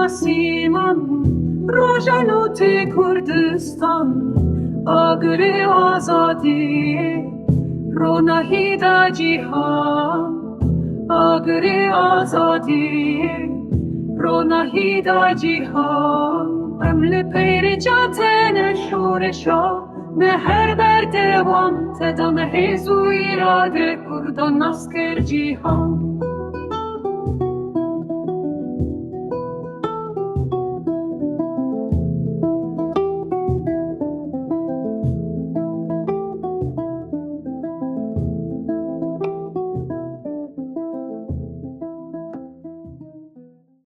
asîman Roja nûtê Kurdistan Agirê Azadiyê Ronahî da cîhan Agirê Azadiyê Ronahî da cîhan Em li peyrîca têne şoreşa me her berdewam Te da me hêz û îrade Kurdan nas kir cîhan